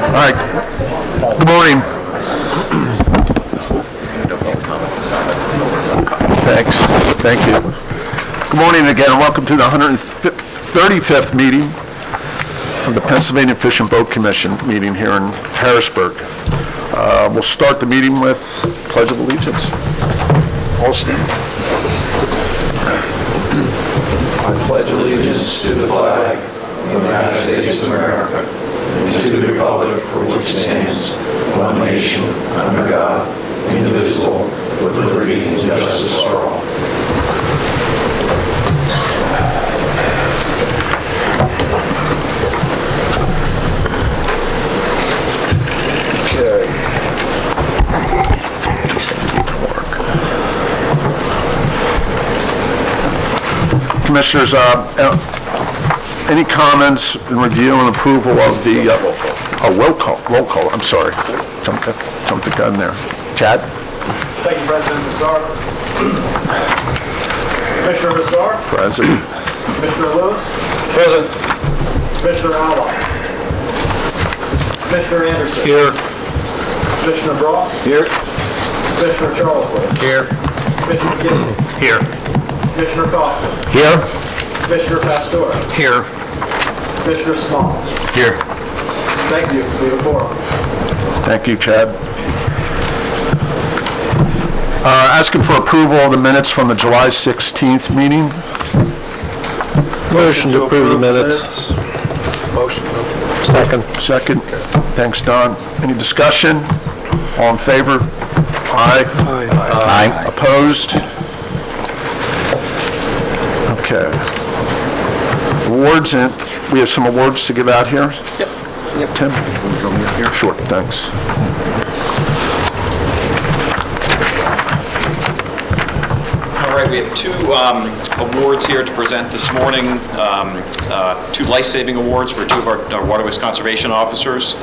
All right. Good morning. Thanks. Thank you. Good morning again, and welcome to the 135th meeting of the Pennsylvania Fish and Boat Commission meeting here in Harrisburg. We'll start the meeting with Pledge of Allegiance. All stand. I pledge allegiance to the flag of the United States of America and to the republic for which it stands, one nation, under God, indivisible, with liberty and justice for all. Commissioners, any comments in review and approval of the roll call? I'm sorry, jumped the gun there. Chad? Thank you, President Bassar. Commissioner Bassar? Present. Commissioner Lewis? Present. Commissioner Alwine? Commissioner Anderson? Here. Commissioner Braun? Here. Commissioner Charlesworth? Here. Commissioner Gibbons? Here. Commissioner Kaufman? Here. Commissioner Pastora? Here. Commissioner Small? Here. Thank you. We have a quorum. Thank you, Chad. Asking for approval of the minutes from the July 16th meeting. Motion to approve the minutes. Motion. Second. Thanks, Don. Any discussion? All in favor? Aye. Aye. Opposed? Okay. Awards, and we have some awards to give out here. Yep. Tim? Here. Sure, thanks. All right, we have two awards here to present this morning. Two life-saving awards for two of our waterways conservation officers.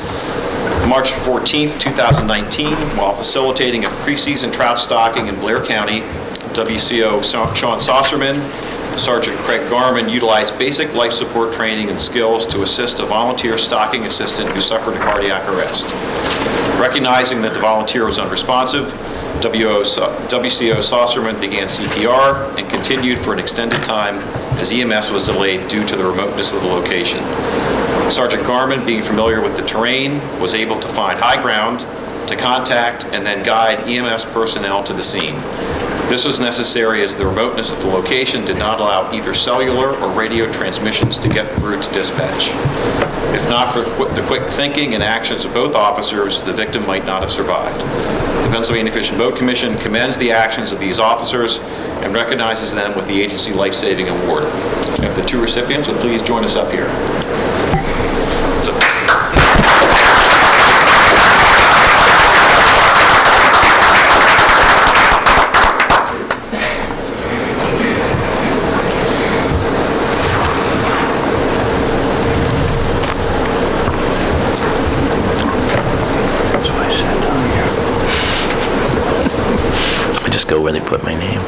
March 14th, 2019, while facilitating a preseason trout stocking in Blair County, WCO Sean Saucerman, Sergeant Craig Garman utilized basic life support training and skills to assist a volunteer stocking assistant who suffered a cardiac arrest. Recognizing that the volunteer was unresponsive, WCO Saucerman began CPR and continued for an extended time as EMS was delayed due to the remoteness of the location. Sergeant Garman, being familiar with the terrain, was able to find high ground to contact and then guide EMS personnel to the scene. This was necessary as the remoteness of the location did not allow either cellular or radio transmissions to get through to dispatch. If not for the quick thinking and actions of both officers, the victim might not have survived. The Pennsylvania Fish and Boat Commission commends the actions of these officers and recognizes them with the Agency Life-Saving Award. We have the two recipients, so please join us up here. Go where they put my name.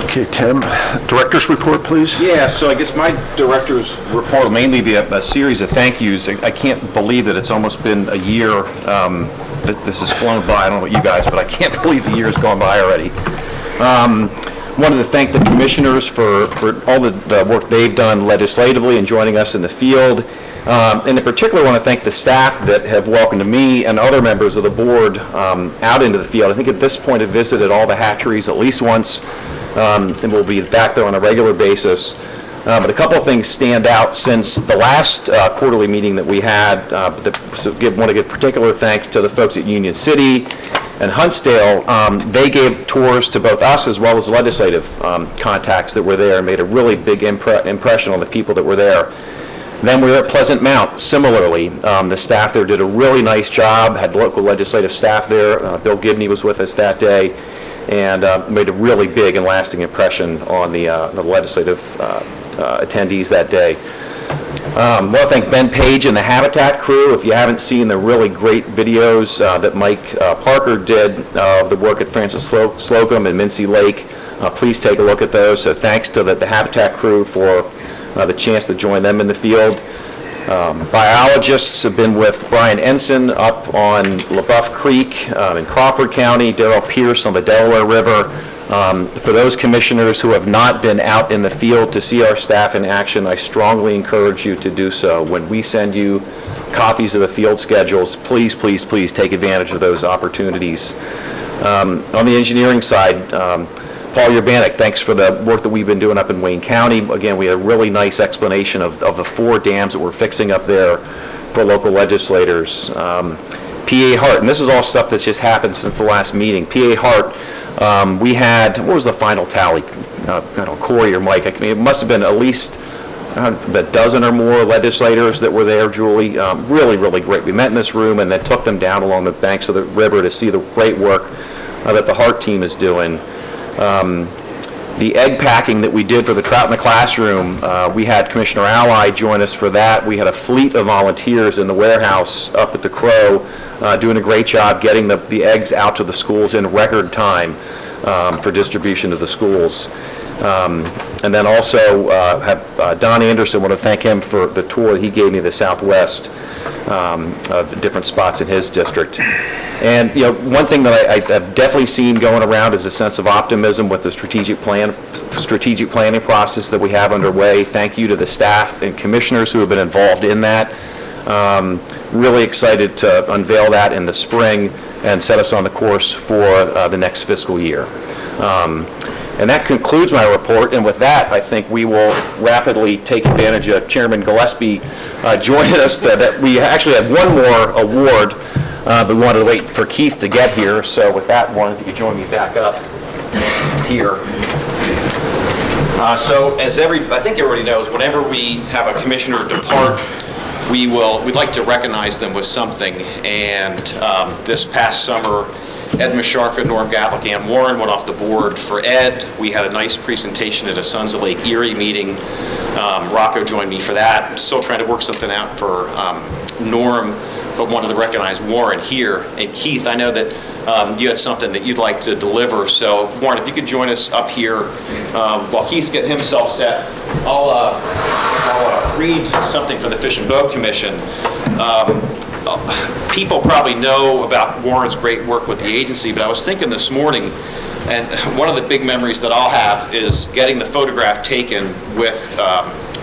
Okay, Tim, director's report, please. Yeah, so I guess my director's report will mainly be a series of thank yous. I can't believe that it's almost been a year that this has flown by. I don't know about you guys, but I can't believe the year's gone by already. Wanted to thank the commissioners for all the work they've done legislatively and joining us in the field. And in particular, I want to thank the staff that have welcomed me and other members of the board out into the field. I think at this point I've visited all the hatcheries at least once, and we'll be back there on a regular basis. But a couple of things stand out since the last quarterly meeting that we had. So want to give particular thanks to the folks at Union City and Huntsdale. They gave tours to both us as well as legislative contacts that were there and made a really big impression on the people that were there. Then we were at Pleasant Mount. Similarly, the staff there did a really nice job, had local legislative staff there. Bill Gibney was with us that day, and made a really big and lasting impression on the legislative attendees that day. I want to thank Ben Page and the Habitat crew. If you haven't seen the really great videos that Mike Parker did of the work at Francis Slocum and Mincy Lake, please take a look at those. So thanks to the Habitat crew for the chance to join them in the field. Biologists have been with Brian Ensign up on LaBeouf Creek in Crawford County, Darrell Pierce on the Delaware River. For those commissioners who have not been out in the field to see our staff in action, I strongly encourage you to do so. When we send you copies of the field schedules, please, please, please take advantage of those opportunities. On the engineering side, Paul Urbanek, thanks for the work that we've been doing up in Wayne County. Again, we had a really nice explanation of the 4 dams that we're fixing up there for local legislators. PA Hart, and this is all stuff that's just happened since the last meeting. PA Hart, we had, what was the final tally? I don't know, Corey or Mike, I mean, it must have been at least a dozen or more legislators that were there, Julie. Really, really great. We met in this room and then took them down along the banks of the river to see the great work that the Hart team is doing. The egg packing that we did for the Trout in the Classroom, we had Commissioner Ally join us for that. We had a fleet of volunteers in the warehouse up at the Crow doing a great job getting the eggs out to the schools in record time for distribution to the schools. And then also Don Anderson, I want to thank him for the tour he gave me the Southwest, of different spots in his district. And one thing that I've definitely seen going around is a sense of optimism with the strategic planning process that we have underway. Thank you to the staff and commissioners who have been involved in that. Really excited to unveil that in the spring and set us on the course for the next fiscal year. And that concludes my report, and with that, I think we will rapidly take advantage of Chairman Gillespie joining us. That we actually have one more award, but we wanted to wait for Keith to get here, so with that one, if you could join me back up here. So as I think everybody knows, whenever we have a commissioner depart, we'd like to recognize them with something, and this past summer, Ed Masharka, Norm Gatlick, Ann Warren went off the board. For Ed, we had a nice presentation at a Sons of Lake Erie meeting. Rocco joined me for that. I'm still trying to work something out for Norm, but wanted to recognize Warren here. And Keith, I know that you had something that you'd like to deliver. So Warren, if you could join us up here while Keith's getting himself set, I'll read something for the Fish and Boat Commission. People probably know about Warren's great work with the agency, but I was thinking this morning, and one of the big memories that I'll have is getting the photograph taken with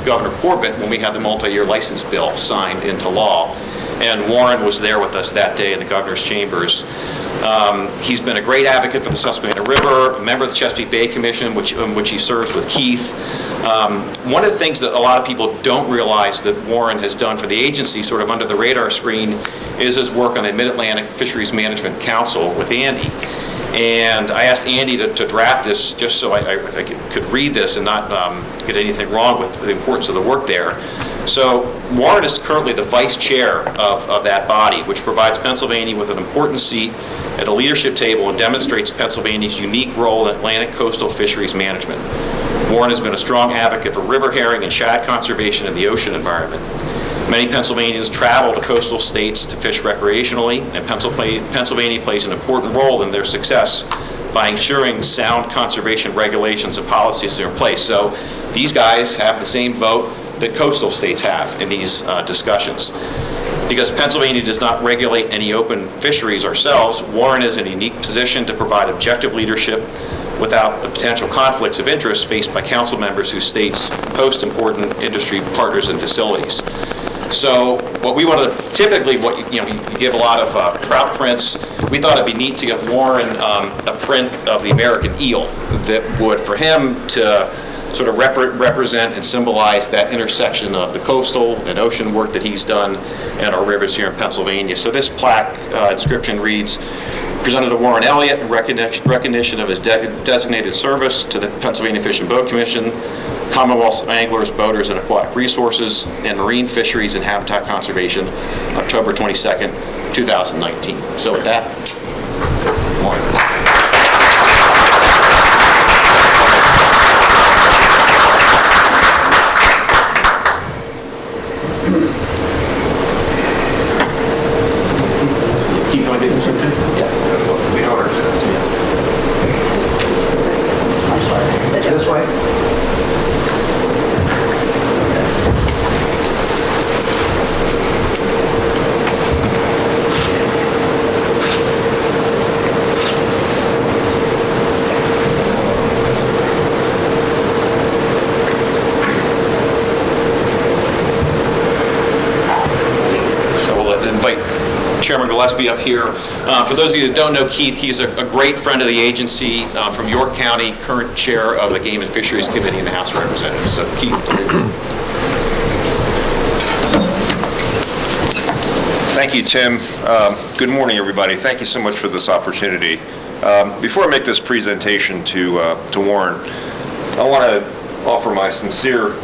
Governor Corbett when we had the multi-year license bill signed into law. And Warren was there with us that day in the governor's chambers. He's been a great advocate for the Susquehanna River, a member of the Chesapeake Bay Commission, in which he serves with Keith. One of the things that a lot of people don't realize that Warren has done for the agency, sort of under the radar screen, is his work on the Mid-Atlantic Fisheries Management Council with Andy. And I asked Andy to draft this just so I could read this and not get anything wrong with the importance of the work there. So Warren is currently the vice chair of that body, which provides Pennsylvania with an important seat at a leadership table and demonstrates Pennsylvania's unique role in Atlantic coastal fisheries management. Warren has been a strong advocate for river herring and shad conservation in the ocean environment. Many Pennsylvanians travel to coastal states to fish recreationally, and Pennsylvania plays an important role in their success by ensuring sound conservation regulations and policies are in place. So these guys have the same vote that coastal states have in these discussions. Because Pennsylvania does not regulate any open fisheries ourselves, Warren is in a unique position to provide objective leadership without the potential conflicts of interest faced by council members whose states host important industry partners and facilities. So what we wanted to, typically you give a lot of trout prints. We thought it'd be neat to give Warren a print of the American eel that would, for him to sort of represent and symbolize that intersection of the coastal and ocean work that he's done and our rivers here in Pennsylvania. So this plaque inscription reads, Presented to Warren Elliott in recognition of his designated service to the Pennsylvania Fish and Boat Commission, Commonwealth Anglers, Boaters, and Aquatic Resources, and Marine Fisheries and Habitat Conservation, October 22nd, 2019. So with that, Warren. Keep going, David. Yeah. The honor says. This way. So we'll invite Chairman Gillespie up here. For those of you that don't know Keith, he's a great friend of the agency from York County, current chair of the Game and Fisheries Committee in the House of Representatives. So Keith. Thank you, Tim. Good morning, everybody. Thank you so much for this opportunity. Before I make this presentation to Warren, I want to offer my sincere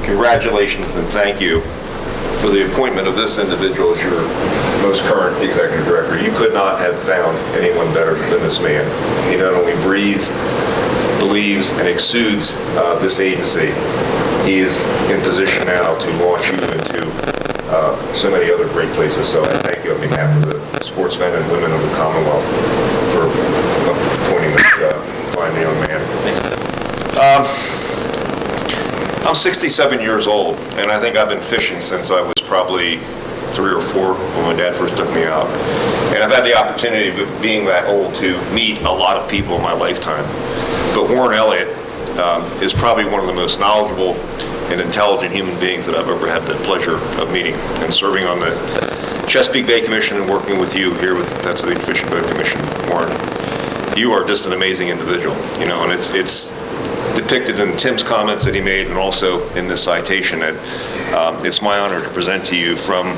congratulations and thank you for the appointment of this individual as your most current executive director. You could not have found anyone better than this man. He not only breathes, believes, and exudes this agency, he is in position now to launch you into so many other great places. So I thank you on behalf of the sportsmen and women of the Commonwealth for appointing this fine young man. Thanks. I'm 67 years old, and I think I've been fishing since I was probably 3 or 4 when my dad first took me out. And I've had the opportunity of being that old to meet a lot of people in my lifetime. But Warren Elliott is probably one of the most knowledgeable and intelligent human beings that I've ever had the pleasure of meeting. And serving on the Chesapeake Bay Commission and working with you here with the Pennsylvania Fish and Boat Commission, Warren, you are just an amazing individual, you know, and it's depicted in Tim's comments that he made and also in this citation that it's my honor to present to you from,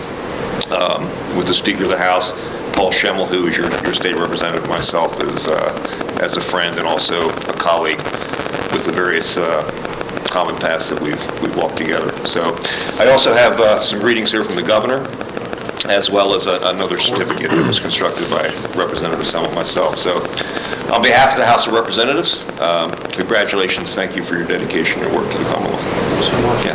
with the Speaker of the House, Paul Schemmel, who is your state representative, myself as a friend and also a colleague with the various common paths that we've walked together. So I also have some greetings here from the governor, as well as another certificate that was constructed by Representative Summit myself. So on behalf of the House of Representatives, congratulations, thank you for your dedication and work to the Commonwealth. Yeah.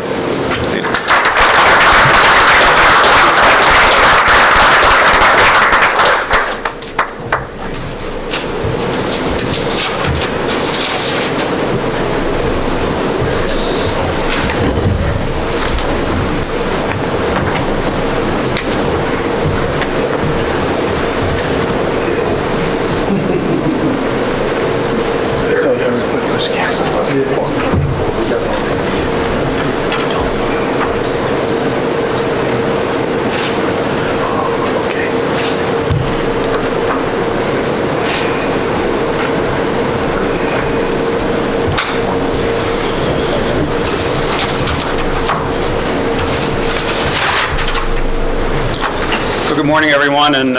Good morning, everyone, and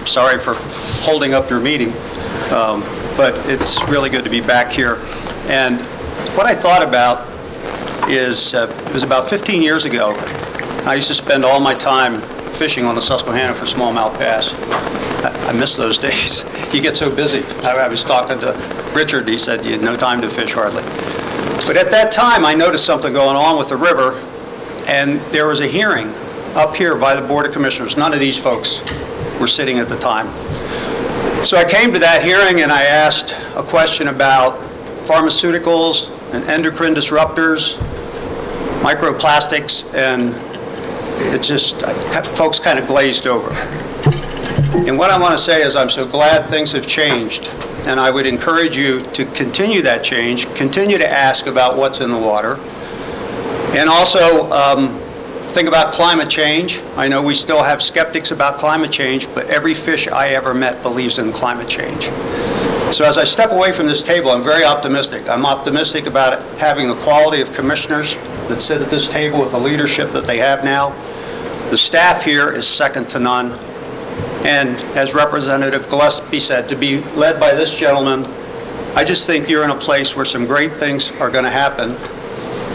sorry for holding up your meeting, but it's really good to be back here. And what I thought about is, it was about 15 years ago, I used to spend all my time fishing on the Susquehanna for smallmouth bass. I miss those days. You get so busy. I was talking to Richard, he said you had no time to fish hardly. But at that time, I noticed something going on with the river, and there was a hearing up here by the Board of Commissioners. None of these folks were sitting at the time. So I came to that hearing and I asked a question about pharmaceuticals and endocrine disruptors, microplastics, and it just, folks kind of glazed over. And what I want to say is I'm so glad things have changed, and I would encourage you to continue that change, continue to ask about what's in the water, and also think about climate change. I know we still have skeptics about climate change, but every fish I ever met believes in climate change. So as I step away from this table, I'm very optimistic. I'm optimistic about it, having the quality of commissioners that sit at this table with the leadership that they have now. The staff here is second to none. And as Representative Gillespie said, to be led by this gentleman, I just think you're in a place where some great things are going to happen.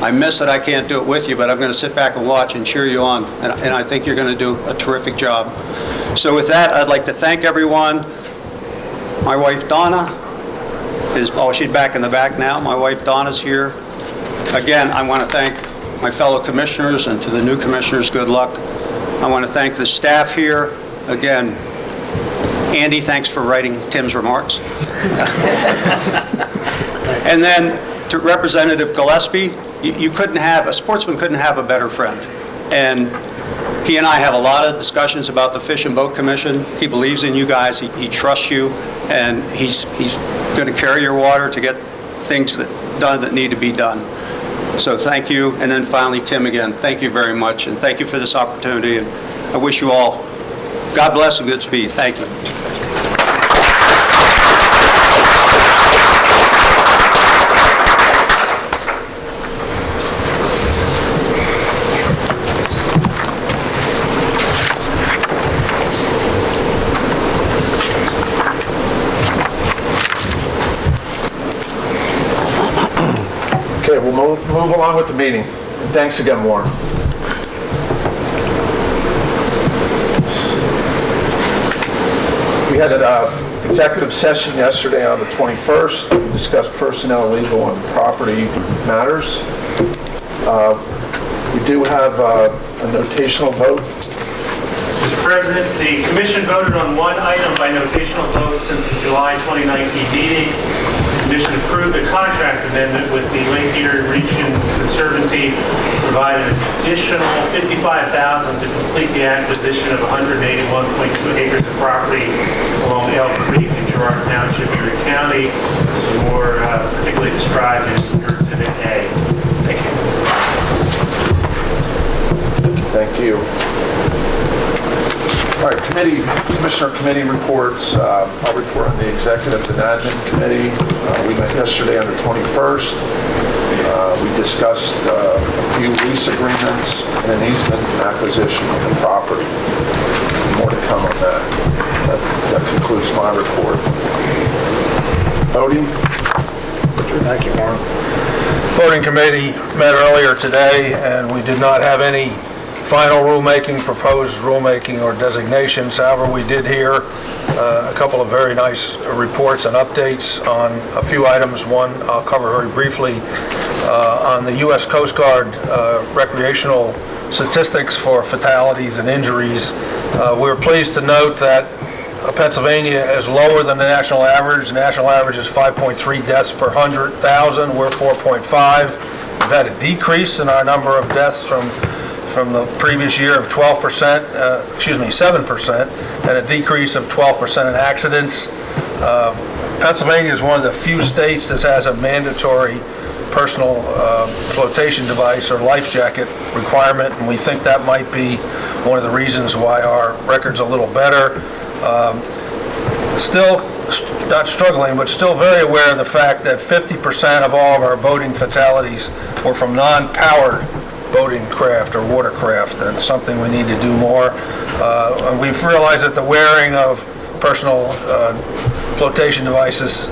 I miss that I can't do it with you, but I'm going to sit back and watch and cheer you on, and I think you're going to do a terrific job. So with that, I'd like to thank everyone. My wife Donna is, she's back in the back now. My wife Donna's here. Again, I want to thank my fellow commissioners, and to the new commissioners, good luck. I want to thank the staff here. Again, Andy, thanks for writing Tim's remarks. And then to Representative Gillespie, a sportsman couldn't have a better friend. And he and I have a lot of discussions about the Fish and Boat Commission. He believes in you guys, he trusts you, and he's going to carry your water to get things done that need to be done. So thank you. And then finally, Tim, again, thank you very much, and thank you for this opportunity. And I wish you all God bless and good speed. Thank you. Okay, we'll move along with the meeting. Thanks again, Warren. We had an executive session yesterday on the 21st. We discussed personnel, legal, and property matters. We do have a notational vote. Mr. President, the Commission voted on one item by notational vote since the July 2019 meeting. The Commission approved a contract amendment with the Lake Erie Region Conservancy, provided an additional $55,000 to complete the acquisition of 181.2 acres of property along Elk Creek in Girard Township, Erie County. This is more particularly described in your Exhibit A. Thank you. Thank you. All right, Commissioner committee reports. I'll report on the Executive and Admin Committee. We met yesterday on the 21st. We discussed a few lease agreements and an easement acquisition of the property. More to come on that. That concludes my report. Voting? Thank you, Warren. Voting committee met earlier today, and we did not have any final rulemaking, proposed rulemaking, or designations. However, we did hear a couple of very nice reports and updates on a few items. One I'll cover very briefly on the U.S. Coast Guard recreational statistics for fatalities and injuries. We're pleased to note that Pennsylvania is lower than the national average. The national average is 5.3 deaths per 100,000. We're 4.5. We've had a decrease in our number of deaths from the previous year of 7%, and a decrease of 12% in accidents. Pennsylvania is one of the few states that has a mandatory personal flotation device or life jacket requirement, and we think that might be one of the reasons why our record's a little better. Still not struggling, but still very aware of the fact that 50% of all of our boating fatalities were from non-powered boating craft or watercraft, and something we need to do more. And we've realized that the wearing of personal flotation devices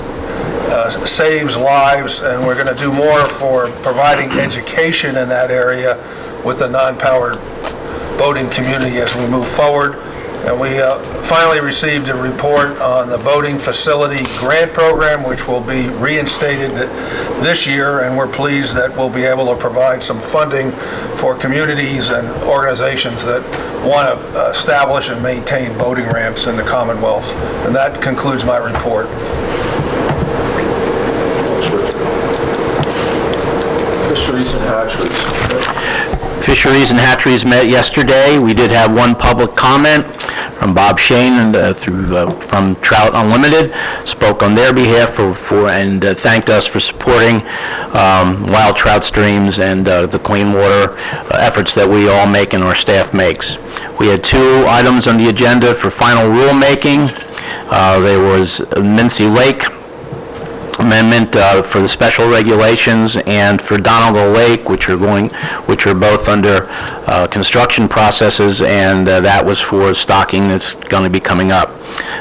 saves lives, and we're going to do more for providing education in that area with the non-powered boating community as we move forward. And we finally received a report on the boating facility grant program, which will be reinstated this year, and we're pleased that we'll be able to provide some funding for communities and organizations that want to establish and maintain boating ramps in the Commonwealth. And that concludes my report. Fisheries and hatcheries. Fisheries and hatcheries met yesterday. We did have one public comment from Bob Shane and from Trout Unlimited, spoke on their behalf and thanked us for supporting wild trout streams and the clean water efforts that we all make and our staff makes. We had two items on the agenda for final rulemaking. There was Mincy Lake amendment for the special regulations and for Donald Lake, which are both under construction processes, and that was for stocking that's going to be coming up.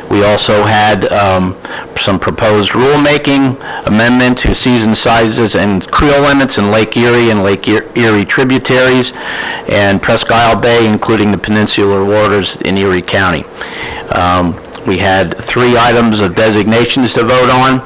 We also had some proposed rulemaking amendment to season sizes and creel limits in Lake Erie and Lake Erie tributaries and Presque Isle Bay, including the peninsular waters in Erie County. We had 3 items of designations to vote on.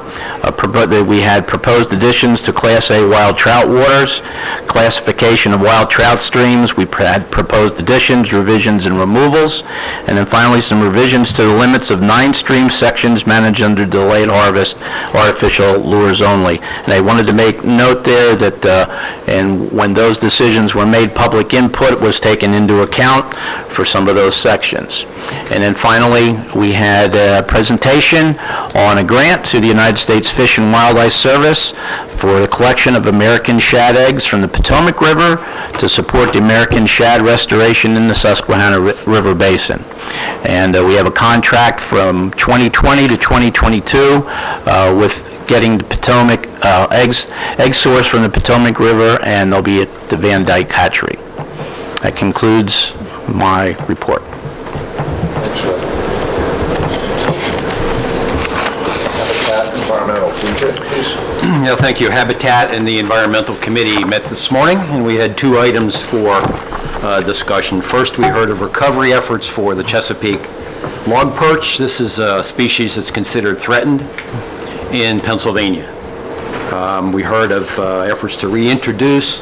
We had proposed additions to Class A wild trout waters, classification of wild trout streams. We had proposed additions, revisions, and removals. And then finally, some revisions to the limits of 9 stream sections managed under delayed harvest, artificial lures only. And I wanted to make note there that and when those decisions were made, public input was taken into account for some of those sections. And then finally, we had a presentation on a grant to the United States Fish and Wildlife Service for the collection of American shad eggs from the Potomac River to support the American shad restoration in the Susquehanna River Basin. And we have a contract from 2020 to 2022 with getting the Potomac egg source from the Potomac River, and they'll be at the Van Dyke hatchery. That concludes my report. Environmental, please. Yeah, thank you. Habitat and the Environmental Committee met this morning, and we had 2 items for discussion. First, we heard of recovery efforts for the Chesapeake log perch. This is a species that's considered threatened in Pennsylvania. We heard of efforts to reintroduce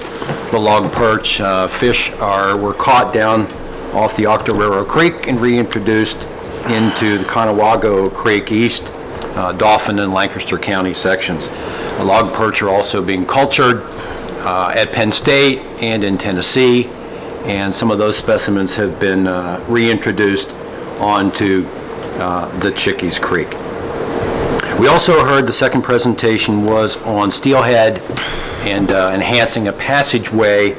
the log perch. Fish were caught down off the Octoraro Creek and reintroduced into the Conewago Creek East, Dauphin and Lancaster County sections. The log perch are also being cultured at Penn State and in Tennessee, and some of those specimens have been reintroduced onto the Chickies Creek. We also heard the second presentation was on steelhead and enhancing a passageway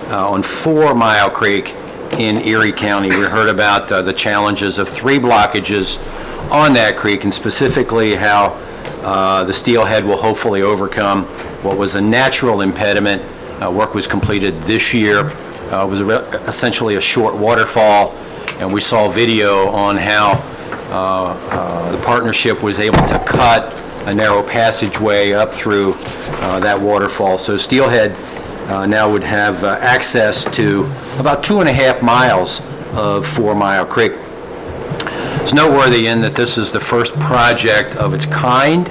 on 4 Mile Creek in Erie County. We heard about the challenges of 3 blockages on that creek, and specifically how the steelhead will hopefully overcome what was a natural impediment. Work was completed this year. It was essentially a short waterfall, and we saw video on how the partnership was able to cut a narrow passageway up through that waterfall. So steelhead now would have access to about 2.5 miles of 4 Mile Creek. It's noteworthy in that this is the first project of its kind,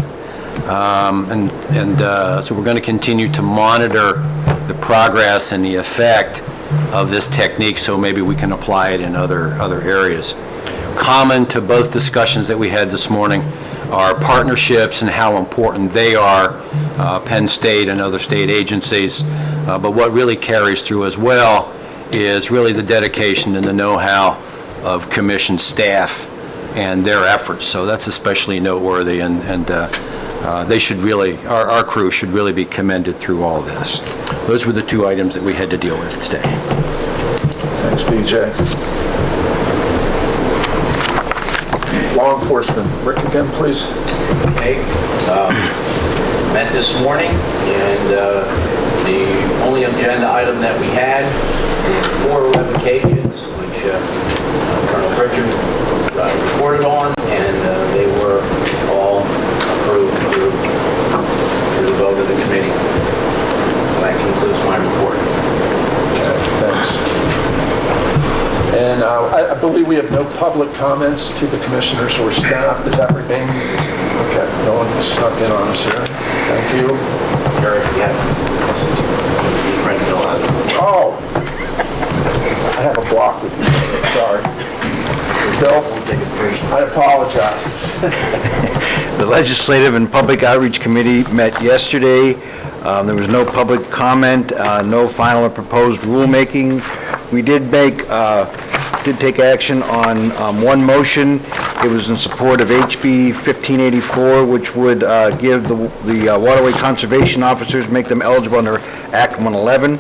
so we're going to continue to monitor the progress and the effect of this technique, so maybe we can apply it in other areas. Common to both discussions that we had this morning are partnerships and how important they are, Penn State and other state agencies, but what really carries through as well is really the dedication and the know-how of commission staff and their efforts. So that's especially noteworthy, and they should really, our crew should really be commended through all this. Those were the 2 items that we had to deal with today. Thanks, BJ. Law enforcement, Rick again, please. Okay, met this morning, and the only agenda item that we had were 4 revocations, which Colonel Pritchard reported on, and they were all approved through the vote of the committee. So that concludes my report. Okay, thanks. And I believe we have no public comments to the commissioners or staff. Does that remain? Okay, no one snuck in on us here. Thank you. Oh, I have a block with me. Sorry. Bill, I apologize. The Legislative and Public Outreach Committee met yesterday. There was no public comment, no final or proposed rulemaking. We did take action on 1 motion. It was in support of HB 1584, which would give the waterway conservation officers, make them eligible under Act 111.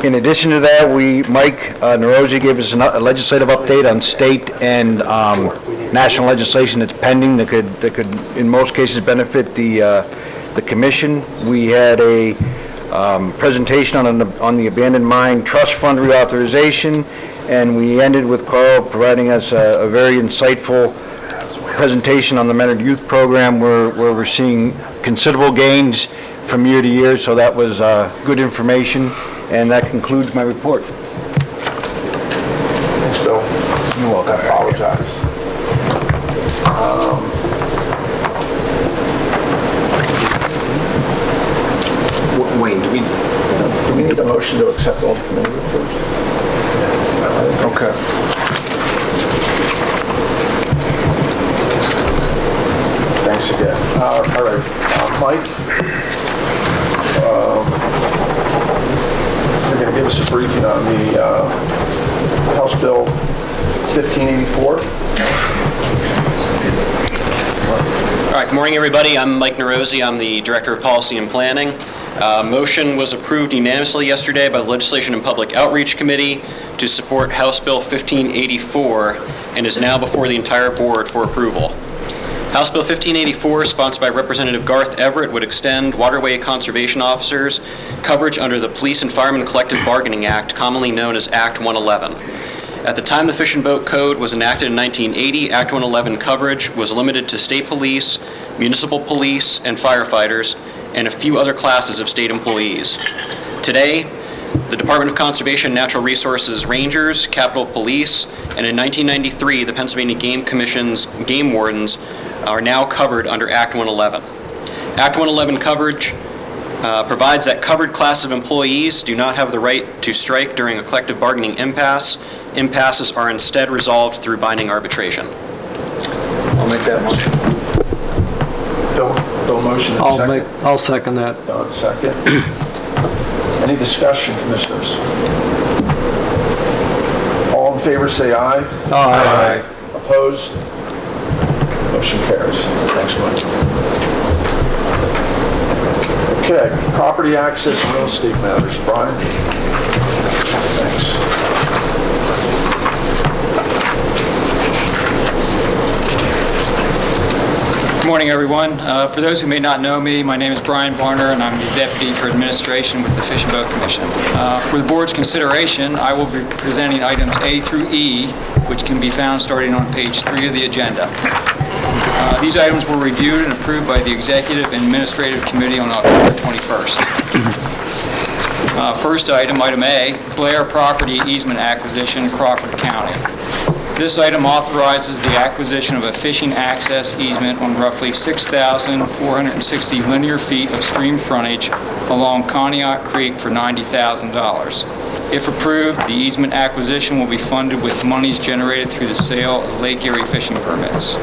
In addition to that, Mike Nerozzi gave us a legislative update on state and national legislation that's pending that could, in most cases, benefit the commission. We had a presentation on the Abandoned Mine Trust Fund reauthorization, and we ended with Carl providing us a very insightful presentation on the Mentored Youth Program, where we're seeing considerable gains from year to year, so that was good information, and that concludes my report. Thanks, Bill. You're welcome. I apologize. Wayne, do we need a motion to accept all the committee reports? Okay. Thanks again. All right, Mike, you're going to give us a briefing on the House Bill 1584. All right, good morning, everybody. I'm Mike Nerozzi. I'm the Director of Policy and Planning. Motion was approved unanimously yesterday by the Legislation and Public Outreach Committee to support House Bill 1584 and is now before the entire board for approval. House Bill 1584, sponsored by Representative Garth Everett, would extend waterway conservation officers coverage under the Police and Firemen Collective Bargaining Act, commonly known as Act 111. At the time the Fish and Boat Code was enacted in 1980, Act 111 coverage was limited to state police, municipal police, and firefighters, and a few other classes of state employees. Today, the Department of Conservation and Natural Resources Rangers, Capitol Police, and in 1993, the Pennsylvania Game Commission's game wardens are now covered under Act 111. Act 111 coverage provides that covered classes of employees do not have the right to strike during a collective bargaining impasse. Impasses are instead resolved through binding arbitration. I'll make that motion. Bill motion. I'll second that. Don, second. Any discussion, commissioners? All in favor, say aye. Aye. Opposed? Motion carries. Thanks, Mike. Okay, property access and real estate matters. Brian? Thanks. Good morning, everyone. For those who may not know me, my name is Brian Barner, and I'm the Deputy for Administration with the Fish and Boat Commission. For the board's consideration, I will be presenting items A through E, which can be found starting on page 3 of the agenda. These items were reviewed and approved by the Executive and Administrative Committee on October 21st. First item, item A, Blair Property Easement Acquisition, Crawford County. This item authorizes the acquisition of a fishing access easement on roughly 6,460 linear feet of stream frontage along Conneaut Creek for $90,000. If approved, the easement acquisition will be funded with monies generated through the sale of Lake Erie fishing permits.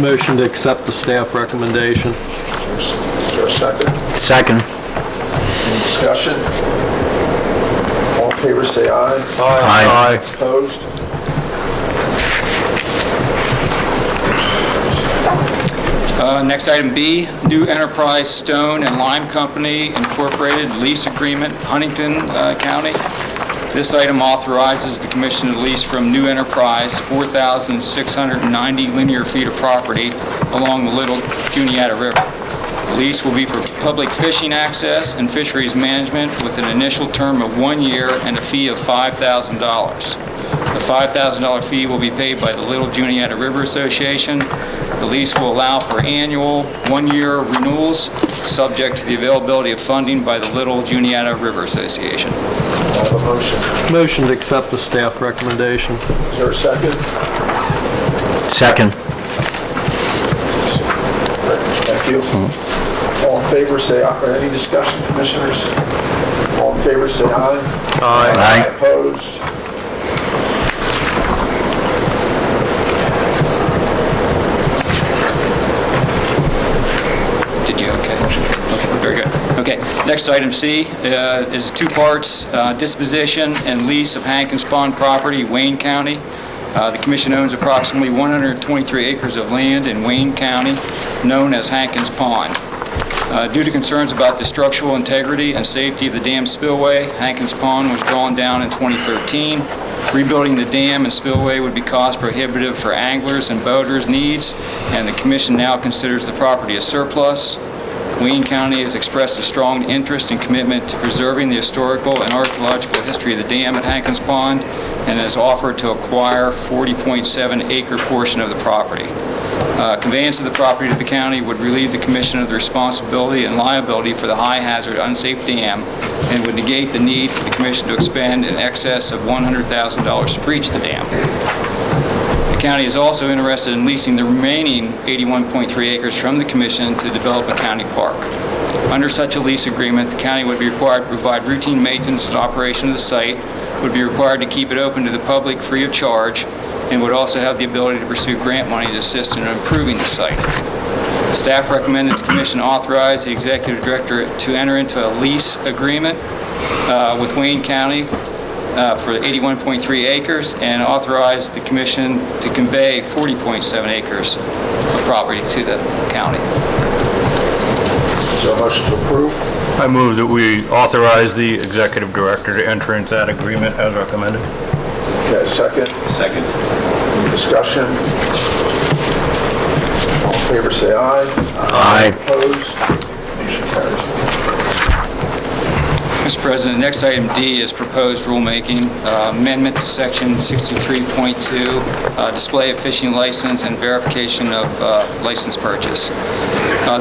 Motion to accept the staff recommendation. Is there a second? Second. Any discussion? All in favor, say aye. Aye. Opposed? Next item B, New Enterprise Stone and Lime Company Incorporated lease agreement, Huntington County. This item authorizes the commission to lease from New Enterprise 4,690 linear feet of property along the Little Juniata River. The lease will be for public fishing access and fisheries management with an initial term of 1 year and a fee of $5,000. The $5,000 fee will be paid by the Little Juniata River Association. The lease will allow for annual 1-year renewals, subject to the availability of funding by the Little Juniata River Association. I have a motion. Motion to accept the staff recommendation. Is there a second? Second. Thank you. All in favor, say aye. Or any discussion, commissioners? All in favor, say aye. Aye. Opposed? Did you? Okay. Okay, very good. Okay, next item C is 2 parts, disposition and lease of Hankins Pond property, Wayne County. The commission owns approximately 123 acres of land in Wayne County, known as Hankins Pond. Due to concerns about the structural integrity and safety of the dam spillway, Hankins Pond was drawn down in 2013. Rebuilding the dam and spillway would be cost prohibitive for anglers and boaters' needs, and the Commission now considers the property a surplus. Wayne County has expressed a strong interest and commitment to preserving the historical and archaeological history of the dam at Hankins Pond and has offered to acquire 40.7 acre portion of the property. Conveyance of the property to the county would relieve the Commission of the responsibility and liability for the high-hazard, unsafe dam and would negate the need for the Commission to expend in excess of $100,000 to breach the dam. The county is also interested in leasing the remaining 81.3 acres from the Commission to develop a county park. Under such a lease agreement, the county would be required to provide routine maintenance and operation of the site, would be required to keep it open to the public free of charge, and would also have the ability to pursue grant money to assist in improving the site. Staff recommended the Commission authorize the Executive Director to enter into a lease agreement with Wayne County for 81.3 acres and authorize the Commission to convey 40.7 acres of property to the county. Is there a motion to approve? I move that we authorize the executive director to enter into that agreement as recommended. Okay, second? Second. Any discussion? All in favor, say aye. Aye. Opposed? Motion carries. Mr. President, next item D is proposed rulemaking, amendment to section 63.2, display of fishing license and verification of license purchase.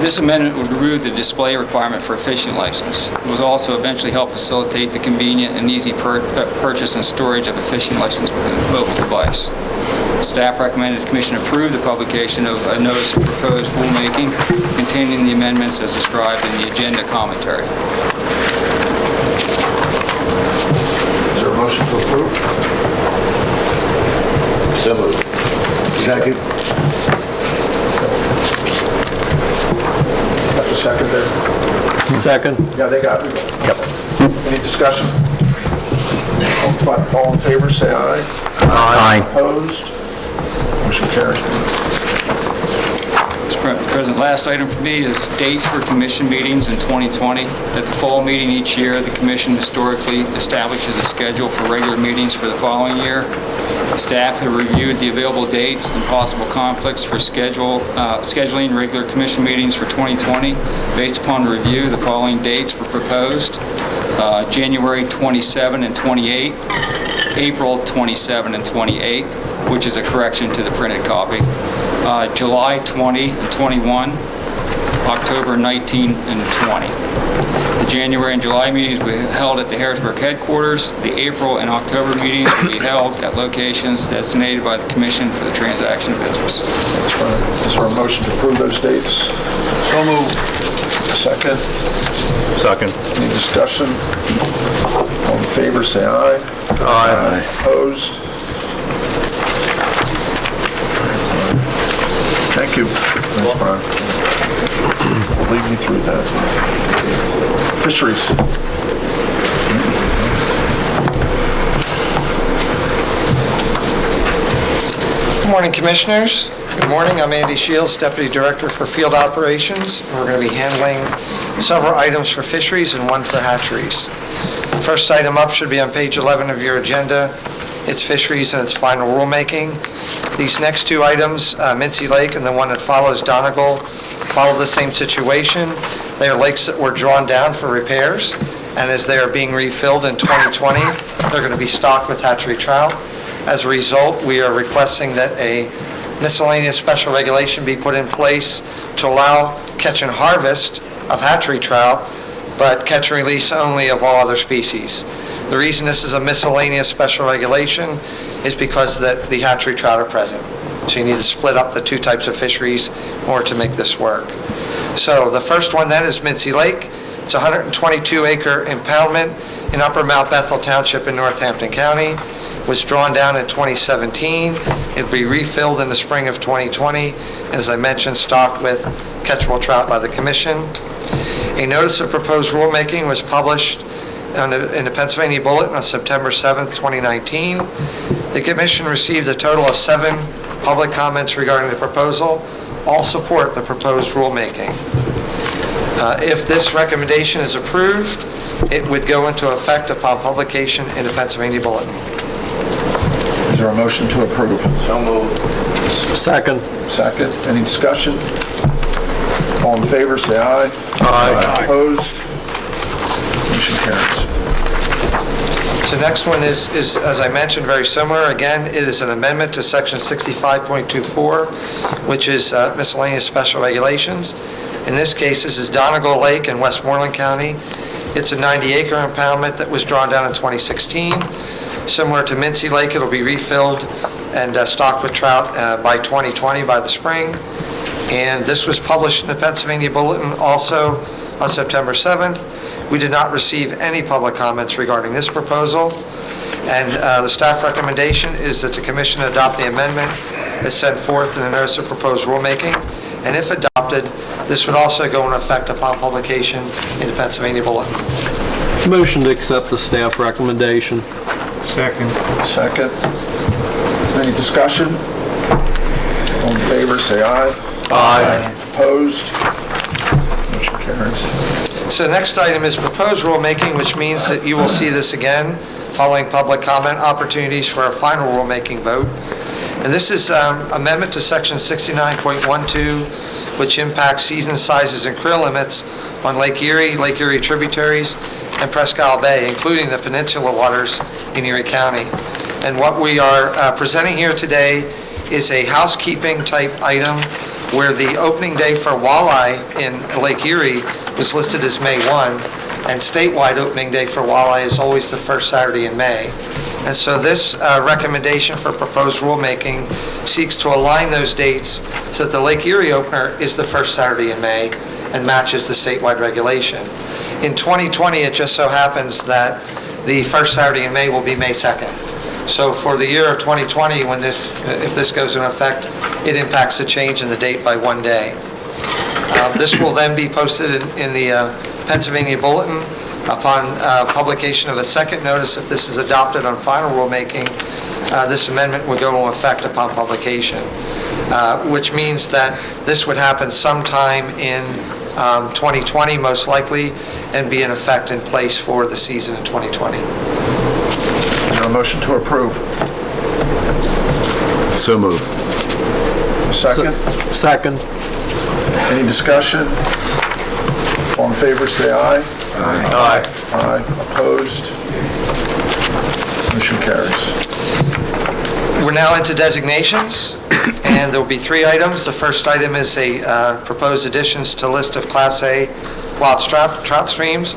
This amendment would remove the display requirement for a fishing license. It will also eventually help facilitate the convenient and easy purchase and storage of a fishing license with a mobile device. Staff recommended the Commission approve the publication of a notice of proposed rulemaking containing the amendments as described in the agenda commentary. Is there a motion to approve? So moved. Second. Got the second there? Second. Yeah, they got it. Yep. Any discussion? All in favor, say aye. Aye. Opposed? Motion carries. Mr. President, last item for me is dates for commission meetings in 2020. At the fall meeting each year, the commission historically establishes a schedule for regular meetings for the following year. Staff have reviewed the available dates and possible conflicts for scheduling regular commission meetings for 2020. Based upon review, the following dates were proposed: January 27 and 28, April 27 and 28, which is a correction to the printed copy, July 20 and 21, October 19 and 20. The January and July meetings will be held at the Harrisburg headquarters. The April and October meetings will be held at locations designated by the Commission for the transaction of business. Is there a motion to approve those dates? So moved. Second? Second. Any discussion? All in favor, say aye. Aye. Opposed? Thank you. Thanks, Brian. We'll lead me through that. Fisheries. Good morning, Commissioners. Good morning. I'm Andy Shields, Deputy Director for Field Operations. We're going to be handling several items for fisheries and one for hatcheries. The first item up should be on page 11 of your agenda. It's fisheries and its final rulemaking. These next two items, Mincy Lake and the one that follows, Donegal, follow the same situation. They are lakes that were drawn down for repairs, and as they are being refilled in 2020, they're going to be stocked with hatchery trout. As a result, we are requesting that a miscellaneous special regulation be put in place to allow catch and harvest of hatchery trout, but catch and release only of all other species. The reason this is a miscellaneous special regulation is because that the hatchery trout are present. So you need to split up the two types of fisheries in order to make this work. So the first one then is Mincy Lake. It's a 122-acre impoundment in Upper Mount Bethel Township in Northampton County. It was drawn down in 2017. It'll be refilled in the spring of 2020, and as I mentioned, stocked with catchable trout by the Commission. A notice of proposed rulemaking was published in the Pennsylvania Bulletin on September 7th, 2019. The Commission received a total of 7 public comments regarding the proposal. All support the proposed rulemaking. If this recommendation is approved, it would go into effect upon publication in the Pennsylvania Bulletin. Is there a motion to approve? So moved. Second. Second. Any discussion? All in favor, say aye. Aye. Opposed? Motion carries. So next one is, as I mentioned, very similar. Again, it is an amendment to Section 65.24, which is miscellaneous special regulations. In this case, this is Donegal Lake in Westmoreland County. It's a 90-acre impoundment that was drawn down in 2016. Similar to Mincy Lake, it'll be refilled and stocked with trout by 2020, by the spring. And this was published in the Pennsylvania Bulletin also on September 7th. We did not receive any public comments regarding this proposal. And the staff recommendation is that the commission adopt the amendment as set forth in the notice of proposed rulemaking. And if adopted, this would also go into effect upon publication in the Pennsylvania Bulletin. Motion to accept the staff recommendation. Second. Second. Any discussion? All in favor, say aye. Aye. Opposed? Motion carries. So the next item is proposed rulemaking, which means that you will see this again following public comment opportunities for a final rulemaking vote. And this is amendment to Section 69.12, which impacts season sizes and creel limits on Lake Erie tributaries, and Presque Isle Bay, including the peninsula waters in Erie County. And what we are presenting here today is a housekeeping type item where the opening day for walleye in Lake Erie was listed as May 1, and statewide opening day for walleye is always the first Saturday in May. And so this recommendation for proposed rulemaking seeks to align those dates so that the Lake Erie opener is the first Saturday in May and matches the statewide regulation. In 2020, it just so happens that the first Saturday in May will be May 2nd. So for the year of 2020, if this goes into effect, it impacts the change in the date by 1 day. This will then be posted in the Pennsylvania Bulletin upon publication of a second notice. If this is adopted on final rulemaking, this amendment would go into effect upon publication, which means that this would happen sometime in 2020, most likely, and be in effect in place for the season in 2020. Is there a motion to approve? So moved. Second. Second. Any discussion? All in favor, say aye. Aye. Aye. Opposed? Motion carries. We're now into designations, and there will be 3 items. The first item is a proposed additions to list of Class A wild trout streams.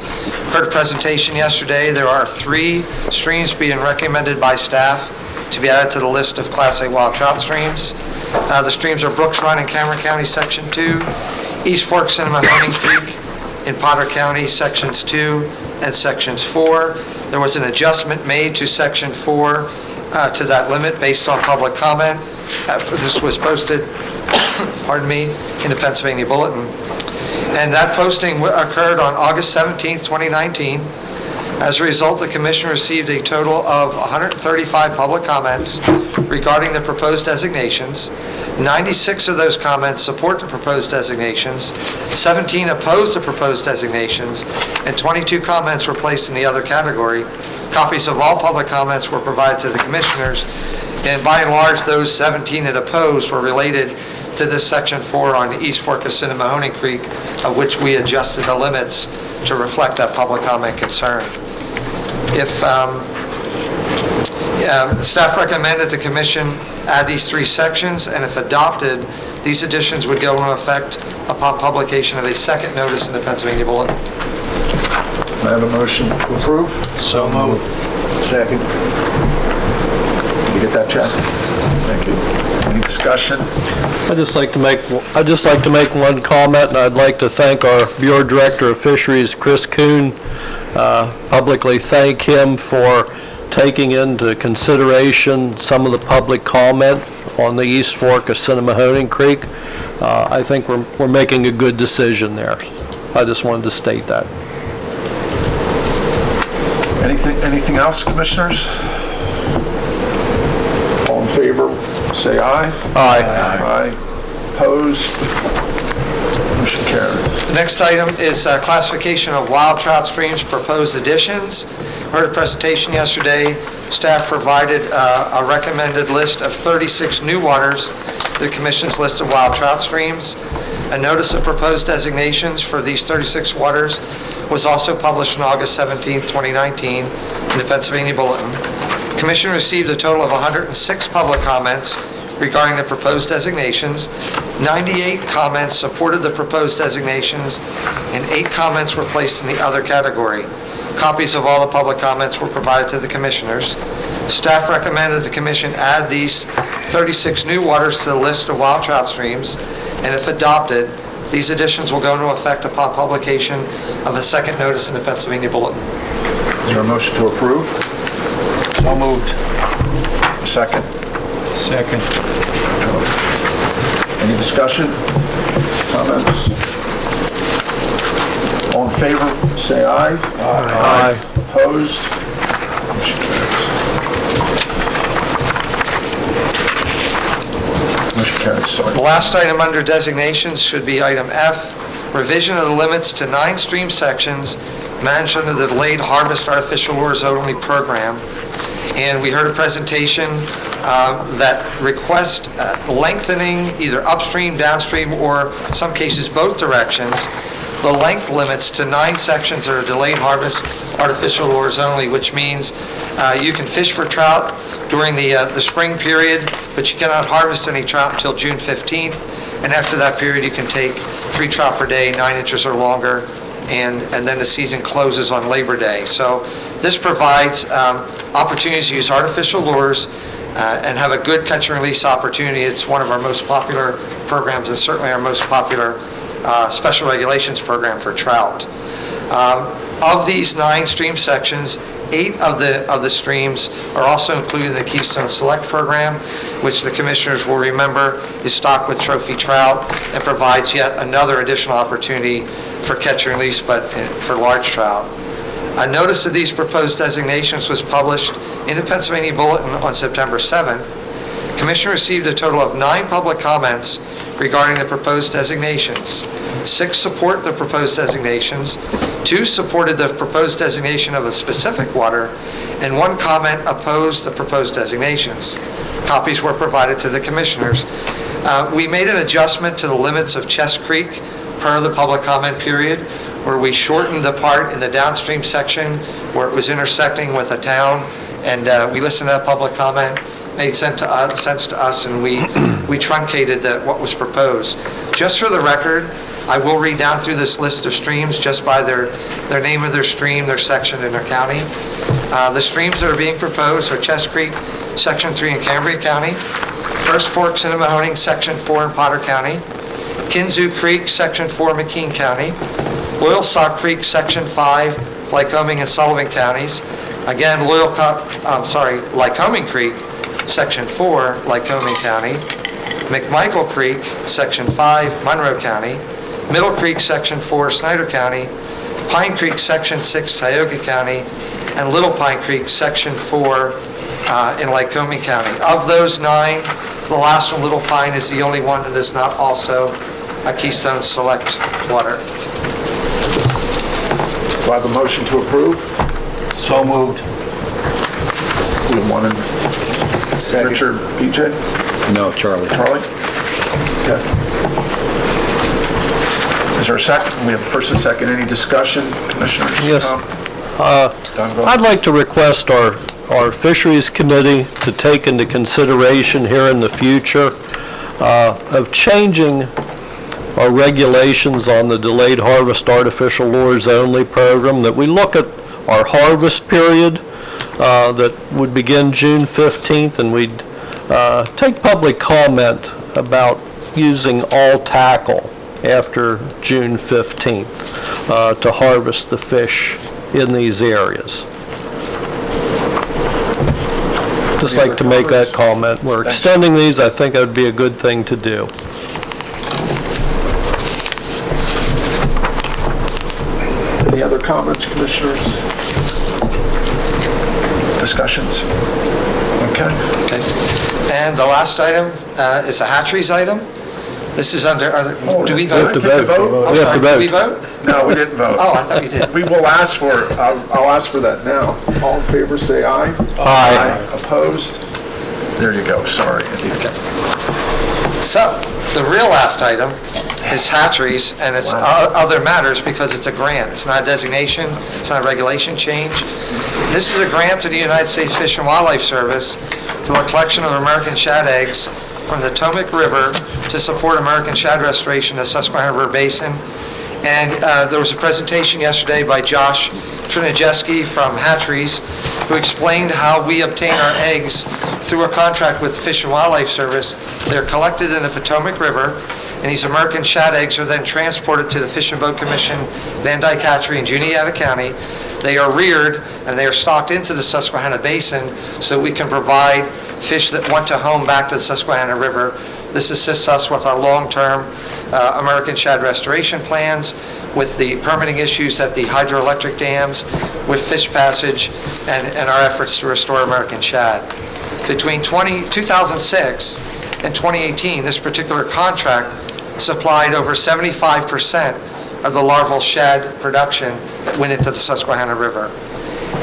Heard a presentation yesterday. There are 3 streams being recommended by staff to be added to the list of Class A wild trout streams. The streams are Brooks Run in Cameron County, Section 2, East Fork Cinemahoning Creek in Potter County, Sections 2 and Sections 4. There was an adjustment made to Section 4 to that limit based on public comment. This was posted, pardon me, in the Pennsylvania Bulletin. And that posting occurred on August 17th, 2019. As a result, the commission received a total of 135 public comments regarding the proposed designations. 96 of those comments support the proposed designations, 17 oppose the proposed designations, and 22 comments were placed in the other category. Copies of all public comments were provided to the commissioners, and by and large, those 17 that opposed were related to this Section 4 on the East Fork of Cinemahoning Creek, of which we adjusted the limits to reflect that public comment concern. If staff recommended the commission add these 3 sections, and if adopted, these additions would go into effect upon publication of a second notice in the Pennsylvania Bulletin. May I have a motion to approve? So moved. Second. Did you get that, Chad? Thank you. Any discussion? I'd just like to make one comment, and I'd like to thank our Bureau Director of Fisheries, Chris Kuhn, publicly thank him for taking into consideration some of the public comment on the East Fork of Cinemahoning Creek. I think we're making a good decision there. I just wanted to state that. Anything else, commissioners? All in favor, say aye. Aye. Aye. Opposed? Motion carries. The next item is classification of wild trout streams, proposed additions. Heard a presentation yesterday. Staff provided a recommended list of 36 new waters, the Commission's list of wild trout streams. A notice of proposed designations for these 36 waters was also published on August 17, 2019 in the Pennsylvania Bulletin. The Commission received a total of 106 public comments regarding the proposed designations. 98 comments supported the proposed designations, and 8 comments were placed in the other category. Copies of all the public comments were provided to the Commissioners. Staff recommended the Commission add these 36 new waters to the list of wild trout streams, and if adopted, these additions will go into effect upon publication of a second notice in the Pennsylvania Bulletin. Is there a motion to approve? So moved. Second? Second. Any discussion? Comments? All in favor, say aye. Aye. Opposed? Motion carries. Motion carries, sorry. The last item under designations should be item F, revision of the limits to 9 stream sections managed under the Delayed Harvest Artificial Lures Only program. And we heard a presentation that requests lengthening either upstream, downstream, or some cases both directions, the length limits to 9 sections that are delayed harvest artificial lures only, which means you can fish for trout during the spring period, but you cannot harvest any trout until June 15th. And after that period, you can take 3 trout per day, 9 inches or longer, and then the season closes on Labor Day. So this provides opportunities to use artificial lures and have a good catch and release opportunity. It's one of our most popular programs and certainly our most popular special regulations program for trout. Of these 9 stream sections, 8 of the streams are also included in the Keystone Select program, which the Commissioners will remember is stocked with trophy trout and provides yet another additional opportunity for catch and release, but for large trout. A notice of these proposed designations was published in the Pennsylvania Bulletin on September 7th. Commission received a total of 9 public comments regarding the proposed designations. 6 support the proposed designations, 2 supported the proposed designation of a specific water, and 1 comment opposed the proposed designations. Copies were provided to the Commissioners. We made an adjustment to the limits of Chest Creek per the public comment period, where we shortened the part in the downstream section where it was intersecting with a town, and we listened to that public comment, made sense to us, and we truncated what was proposed. Just for the record, I will read down through this list of streams just by their name of their stream, their section, and their county. The streams that are being proposed are Chest Creek, Section 3 in Cambria County, First Forks in Mahoning, Section 4 in Potter County, Kinzoo Creek, Section 4, McKean County, Loyalsock Creek, Section 5, Lycoming and Sullivan Counties. Again, Lycoming Creek, Section 4, Lycoming County, McMichael Creek, Section 5, Monroe County, Middle Creek, Section 4, Snyder County, Pine Creek, Section 6, Tioga County, and Little Pine Creek, Section 4 in Lycoming County. Of those 9, the last one, Little Pine, is the only one that is not also a Keystone Select water. Do I have a motion to approve? So moved. We have one in Richard, BJ? No, Charlie. Charlie? Okay. Is there a second? We have first and second. Any discussion, Commissioners? Yes. I'd like to request our Fisheries Committee to take into consideration here in the future of changing our regulations on the Delayed Harvest Artificial Lures Only program, that we look at our harvest period that would begin June 15th, and we'd take public comment about using all tackle after June 15th to harvest the fish in these areas. Just like to make that comment. We're extending these. I think that would be a good thing to do. Any other comments, Commissioners? Discussions? Okay. And the last item is a hatcheries item. This is under, do we We have vote? to vote. I'm We have to sorry, do we vote. vote? No, we didn't vote. Oh, I thought you did. We will ask for, I'll ask for that now. All in favor, say aye. Aye. Opposed? There you go, sorry. So, the real last item is hatcheries, and it's other matters because it's a grant. It's not a designation, it's not a regulation change. This is a grant to the United States Fish and Wildlife Service for the collection of American shad eggs from the Potomac River to support American shad restoration in the Susquehanna River Basin. And there was a presentation yesterday by Josh Trinijeski from Hatcheries, who explained how we obtain our eggs through a contract with the Fish and Wildlife Service. They're collected in the Potomac River, and these American shad eggs are then transported to the Fish and Boat Commission, Van Dyke Hatchery in Juniata County. They are reared, and they are stocked into the Susquehanna Basin so we can provide fish that want to home back to the Susquehanna River. This assists us with our long-term American shad restoration plans, with the permitting issues at the hydroelectric dams, with fish passage, and our efforts to restore American shad. Between 2006 and 2018, this particular contract supplied over 75% of the larval shad production that went into the Susquehanna River.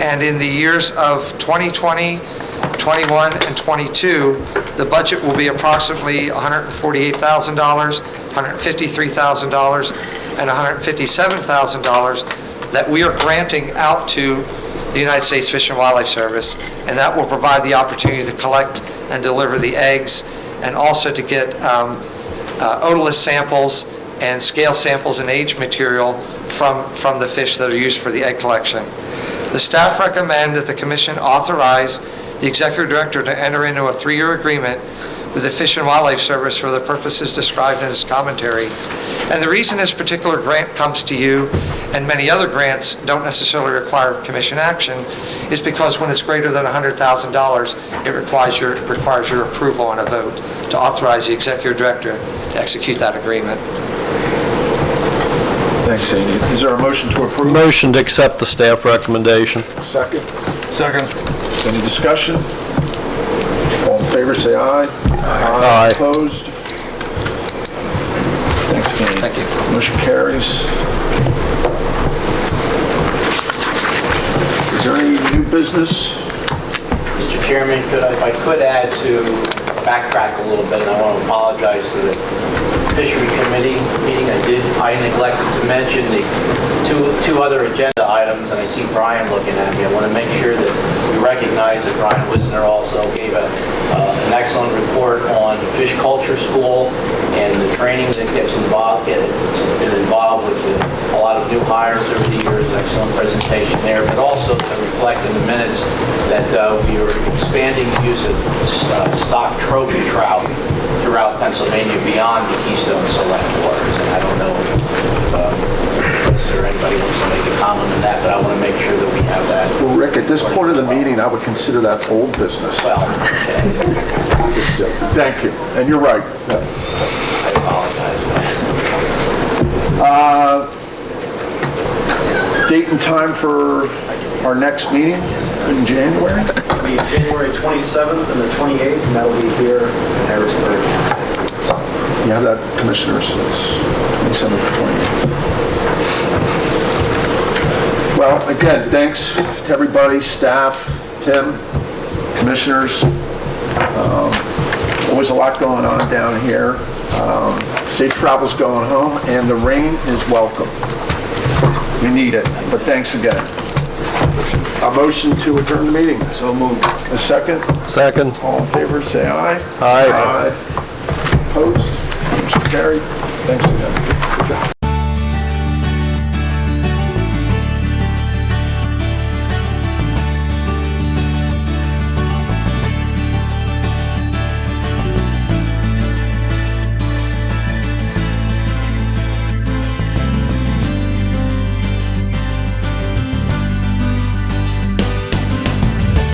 And in the years of 2020, 21, and 22, the budget will be approximately $148,000, $153,000, and $157,000 that we are granting out to the United States Fish and Wildlife Service, and that will provide the opportunity to collect and deliver the eggs, and also to get otolith samples and scale samples and age material from the fish that are used for the egg collection. The staff recommend that the Commission authorize the Executive Director to enter into a 3-year agreement with the Fish and Wildlife Service for the purposes described in this commentary. And the reason this particular grant comes to you, and many other grants don't necessarily require Commission action, is because when it's greater than $100,000, it requires your approval on a vote to authorize the Executive Director to execute that agreement. Thanks, Andy. Is there a motion to approve? Motion to accept the staff recommendation. Second? Second. Any discussion? All in favor, say aye. Aye. Opposed? Thanks, Andy. Thank you. Motion carries. Is there any new business? Mr. Chairman, if I could add to backtrack a little bit, and I want to apologize to the Fishery Committee meeting. I neglected to mention the two other agenda items, and I see Brian looking at me. I want to make sure that we recognize that Brian Wisner also gave an excellent report on the fish culture school and the training that gets involved. It's been involved with a lot of new hires over the years. Excellent presentation there, but also to reflect in the minutes that we are expanding the use of stock trophy trout throughout Pennsylvania beyond the Keystone Select waters. And I don't know if anybody wants to make a comment on that, but I want to make sure that we have that. Well, Rick, at this point of the meeting, I would consider that old business. Well, Just joking. Thank you. And you're right. I apologize. Date and time for our next meeting in January? It'll be January 27th and the 28th, and that'll be here in Harrisburg. You have that, Commissioners, so it's 27th to 28th. Well, again, thanks to everybody, staff, Tim, Commissioners. Always a lot going on down here. Safe travels going home, and the rain is welcome. We need it, but thanks again. A motion to adjourn the meeting. So moved. A second? Second. All in favor, say aye. Aye. Opposed? Motion carried. Thanks again. Good job.